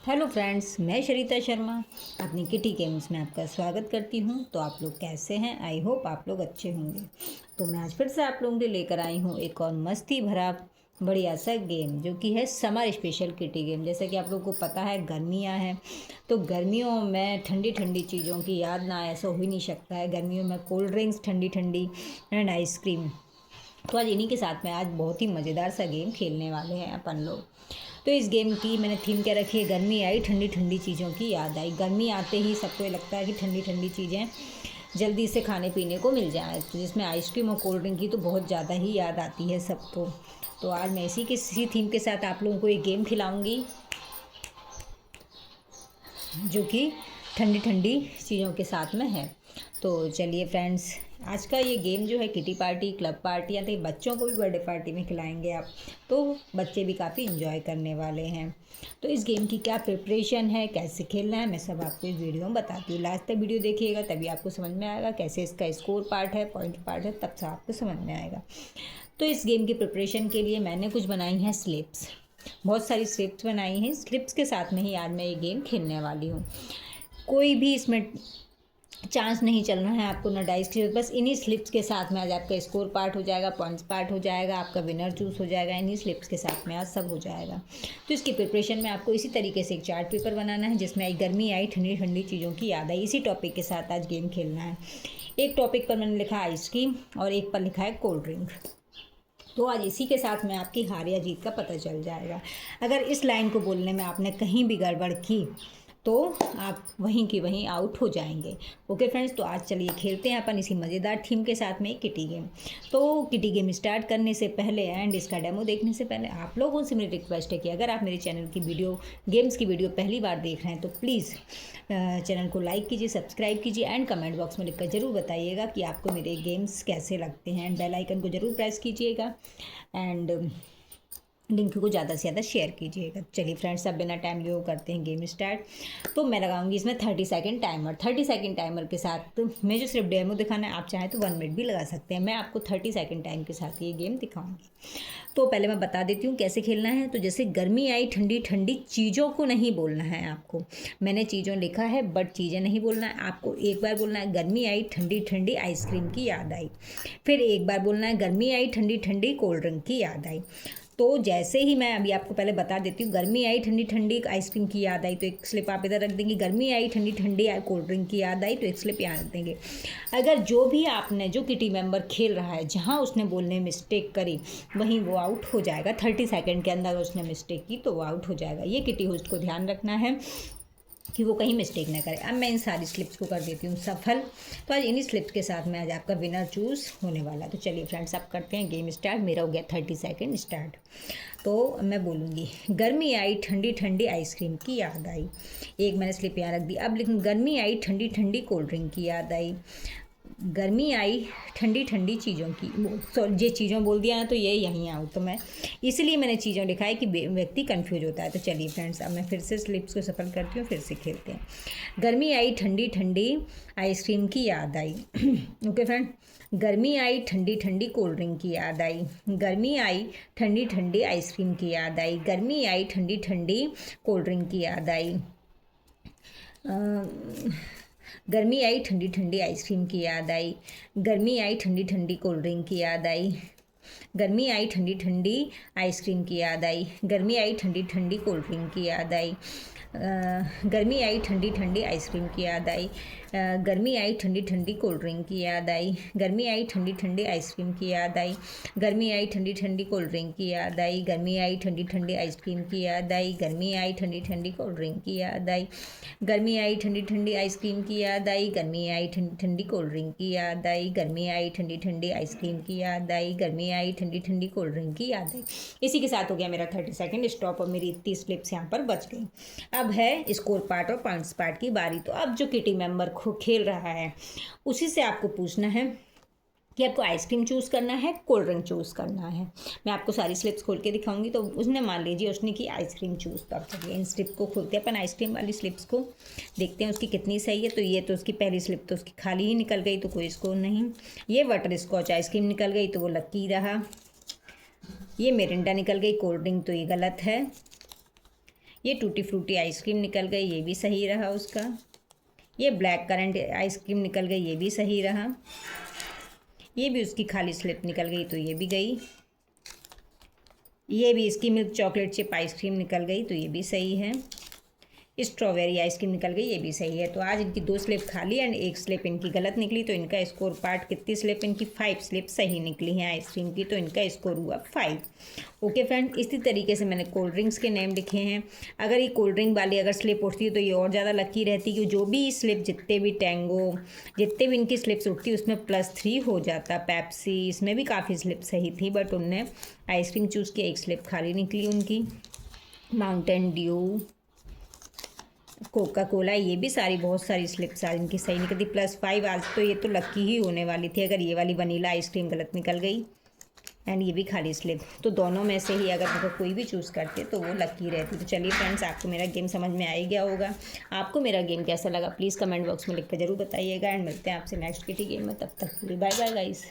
Hello friends, मैं श्रीता शर्मा अपनी kitty games में आपका स्वागत करती हूं। तो आप लोग कैसे हैं? आई होप आप लोग अच्छे होंगे। तो मैं आज फिर से आप लोगों के लिए लेकर आई हूं एक और मस्ती भरा बढ़िया सा गेम, जो कि है समर स्पेशल किटी गेम। जैसा कि आप लोगों को पता है, गर्मियां हैं, तो गर्मियों में ठंडी ठंडी चीज़ों की याद ना आए, ऐसा हो ही नहीं सकता है। गर्मियों में कोल्ड ड्रिंक्स ठंडी ठंडी एंड आइसक्रीम। तो आज इन्हीं के साथ में आज बहुत ही मज़ेदार सा गेम खेलने वाले हैं अपन लोग। तो इस गेम की मैंने थीम क्या रखी है, गर्मी आई ठंडी ठंडी चीज़ों की याद आई। गर्मी आते ही सबको ये लगता है कि ठंडी ठंडी चीज़ें जल्दी से खाने पीने को मिल जाए, तो जिसमें आइसक्रीम और कोल्ड ड्रिंक की तो बहुत ज़्यादा ही याद आती है सबको। तो आज मैं इसी थीम के साथ आप लोगों को एक गेम खिलाऊंगी, जो कि ठंडी ठंडी चीज़ों के साथ में है। तो चलिए फ्रेंड्स, आज का ये गेम जो है किटी पार्टी, क्लब पार्टी या तो बच्चों को भी बर्थडे पार्टी में खिलाएंगे आप, तो बच्चे भी काफ़ी इन्जॉय करने वाले हैं। तो इस गेम की क्या प्रिपरेशन है, कैसे खेलना है, मैं सब आपको इस वीडियो में बताती हूँ। लास्ट तक वीडियो देखिएगा, तभी आपको समझ में आएगा कैसे इसका स्कोर पार्ट है, पॉइंट पार्ट है, तब से आपको समझ में आएगा। तो इस गेम की प्रिपरेशन के लिए मैंने कुछ बनाई हैं स्लिप्स, बहुत सारी स्लिप्स बनाई हैं। स्लिप्स के साथ में ही आज मैं ये गेम खेलने वाली हूँ। कोई भी इसमें चांस नहीं चलना है आपको, ना डाइस की, बस इन्हीं स्लिप्स के साथ में आज आपका स्कोर पार्ट हो जाएगा, पॉइंट्स पार्ट हो जाएगा, आपका विनर चूज हो जाएगा। इन्हीं स्लिप्स के साथ में आज सब हो जाएगा। तो इसकी प्रिपरेशन में आपको इसी तरीके से एक चार्ट पेपर बनाना है, जिसमें आई गर्मी आई ठंडी ठंडी चीज़ों की याद आई। इसी टॉपिक के साथ आज गेम खेलना है। एक टॉपिक पर मैंने लिखा आइसक्रीम और एक पर लिखा है कोल्ड ड्रिंक। तो आज इसी के साथ में आपकी हार या जीत का पता चल जाएगा। अगर इस लाइन को बोलने में आपने कहीं भी गड़बड़ की तो आप वहीं की वहीं आउट हो जाएंगे। ओके फ्रेंड्स, तो आज चलिए खेलते हैं अपन इसी मज़ेदार थीम के साथ में किटी गेम। तो किटी गेम स्टार्ट करने से पहले एंड इसका डेमो देखने से पहले आप लोगों से मेरी रिक्वेस्ट है कि अगर आप मेरे चैनल की वीडियो, गेम्स की वीडियो पहली बार देख रहे हैं, तो प्लीज़ चैनल को लाइक कीजिए, सब्सक्राइब कीजिए एंड कमेंट बॉक्स में लिखकर ज़रूर बताइएगा कि आपको मेरे गेम्स कैसे लगते हैं। एंड बेल आइकन को ज़रूर प्रेस कीजिएगा एंड लिंक को ज़्यादा से ज़्यादा शेयर कीजिएगा। चलिए फ्रेंड्स, अब बिना टाइम लिए करते हैं गेम स्टार्ट। तो मैं लगाऊंगी इसमें 30 सेकंड टाइमर। 30 सेकंड टाइमर के साथ मैं जो सिर्फ डेमो दिखाना है, आप चाहें तो 1 मिनट भी लगा सकते हैं। मैं आपको 30 सेकंड टाइम के साथ ये गेम दिखाऊंगी। तो पहले मैं बता देती हूँ कैसे खेलना है। तो जैसे गर्मी आई ठंडी ठंडी चीज़ों को नहीं बोलना है आपको। मैंने चीज़ों लिखा है बट चीज़ें नहीं बोलना है आपको। एक बार बोलना है गर्मी आई ठंडी ठंडी आइसक्रीम की याद आई। फिर एक बार बोलना है गर्मी आई ठंडी ठंडी कोल्ड ड्रिंक की याद आई। तो जैसे ही मैं अभी आपको पहले बता देती हूँ, गर्मी आई ठंडी ठंडी आइसक्रीम की याद आई, तो एक स्लिप आप इधर रख देंगे। गर्मी आई ठंडी ठंडी कोल्ड ड्रिंक की याद आई, तो एक स्लिप यहाँ रख देंगे। अगर जो भी आपने, जो किटी मेंबर खेल रहा है, जहाँ उसने बोलने मिस्टेक करी वहीं वो आउट हो जाएगा। 30 सेकंड के अंदर उसने मिस्टेक की तो वो आउट हो जाएगा। ये किटी होस्ट को ध्यान रखना है कि वो कहीं मिस्टेक ना करे। अब मैं इन सारी स्लिप्स को कर देती हूँ सफल। तो आज इन्हीं स्लिप्स के साथ में आज आपका विनर चूज़ होने वाला। तो चलिए फ्रेंड्स, अब करते हैं गेम स्टार्ट। मेरा हो गया 30 सेकंड स्टार्ट। तो मैं बोलूँगी गर्मी आई ठंडी ठंडी आइसक्रीम की याद आई। एक मैंने स्लिप यहाँ रख दी। अब लिखूँ गर्मी आई ठंडी ठंडी कोल्ड ड्रिंक की याद आई। गर्मी आई ठंडी ठंडी चीज़ों की, सॉरी ये चीज़ों बोल दिया है तो ये यहीं आऊँ, तो मैं इसलिए मैंने चीज़ों लिखा है कि व्यक्ति कंफ्यूज होता है। तो चलिए फ्रेंड्स, अब मैं फिर से स्लिप्स को सफल करती हूँ, फिर से खेलते हैं। गर्मी आई ठंडी ठंडी आइसक्रीम की याद आई। ओके फ्रेंड, गर्मी आई ठंडी ठंडी कोल्ड ड्रिंक की याद आई। गर्मी आई ठंडी ठंडी आइसक्रीम की याद आई। गर्मी आई ठंडी ठंडी कोल्ड ड्रिंक की याद आई। गर्मी आई ठंडी ठंडी आइसक्रीम की याद आई। गर्मी आई ठंडी ठंडी कोल्ड ड्रिंक की याद आई। गर्मी आई ठंडी ठंडी आइसक्रीम की याद आई। गर्मी आई ठंडी ठंडी कोल्ड ड्रिंक की याद आई। गर्मी आई ठंडी ठंडी आइसक्रीम की याद आई। गर्मी आई ठंडी ठंडी कोल्ड ड्रिंक की याद आई। गर्मी आई ठंडी ठंडी आइसक्रीम की याद आई। गर्मी आई ठंडी ठंडी कोल्ड ड्रिंक की याद आई। गर्मी आई ठंडी ठंडी आइसक्रीम की याद आई। गर्मी आई ठंडी ठंडी कोल्ड ड्रिंक की याद आई। गर्मी आई ठंडी ठंडी आइसक्रीम की याद आई। गर्मी आई ठंडी ठंडी कोल्ड ड्रिंक की याद आई। गर्मी आई ठंडी ठंडी आइसक्रीम की याद आई। गर्मी आई ठंडी ठंडी कोल्ड ड्रिंक की याद आई। इसी के साथ हो गया मेरा 30 सेकंड स्टॉप और मेरी 30 स्लिप्स यहाँ पर बच गई। अब है स्कोर पार्ट और पॉइंट्स पार्ट की बारी। तो अब जो किटी मेंबर खेल रहा है उसी से आपको पूछना है कि आपको आइसक्रीम चूज़ करना है, कोल्ड ड्रिंक चूज़ करना है। मैं आपको सारी स्लिप्स खोल के दिखाऊंगी। तो उसने, मान लीजिए उसने की आइसक्रीम चूज़। तो अब चलिए इन स्लिप को खोलते हैं अपन, आइसक्रीम वाली स्लिप्स को देखते हैं उसकी कितनी सही है। तो ये तो उसकी पहली स्लिप तो उसकी खाली ही निकल गई, तो कोई स्कोर नहीं। ये बटर स्कॉच आइसक्रीम निकल गई, तो वो लकी रहा। ये मिरिंडा निकल गई, कोल्ड ड्रिंक, तो ये गलत है। ये टूटी फ्रूटी आइसक्रीम निकल गई, ये भी सही रहा उसका। ये ब्लैक करंट आइसक्रीम निकल गई, ये भी सही रहा। ये भी उसकी खाली स्लिप निकल गई, तो ये भी गई। ये भी इसकी मिल्क चॉकलेट चिप आइसक्रीम निकल गई, तो ये भी सही है। स्ट्रॉबेरी आइसक्रीम निकल गई, ये भी सही है। तो आज इनकी 2 स्लिप खाली एंड 1 स्लिप इनकी गलत निकली, तो इनका स्कोर पार्ट कितनी स्लिप इनकी 5 स्लिप सही निकली हैं आइसक्रीम की, तो इनका स्कोर हुआ 5। ओके फ्रेंड, इसी तरीके से मैंने कोल्ड ड्रिंक्स के नेम लिखे हैं। अगर ये कोल्ड ड्रिंक वाली अगर स्लिप उठती है तो ये और ज़्यादा लकी रहती, क्योंकि जो भी स्लिप जितने भी टैंगो जितने भी इनकी स्लिप्स उठती उसमें +3 हो जाता। पेप्सी इसमें भी काफ़ी स्लिप सही थी, बट उनने आइसक्रीम चूज़ किया, 1 स्लिप खाली निकली उनकी। माउंटेन ड्यू, कोका कोला, ये भी सारी बहुत सारी स्लिप्स आज इनकी सही निकली, +5। आज तो ये तो लक्की ही होने वाली थी अगर ये वाली वनीला आइसक्रीम गलत निकल गई एंड ये भी खाली स्लिप। तो दोनों में से ही अगर मतलब कोई भी चूज़ करते तो वो लकी रहती। तो चलिए फ्रेंड्स, आपको मेरा गेम समझ में आ ही गया होगा। आपको मेरा गेम कैसा लगा प्लीज़ कमेंट बॉक्स में लिख कर जरूर बताइएगा एंड मिलते हैं आपसे नेक्स्ट किटी गेम में। तब तक बाय बाय गाइस।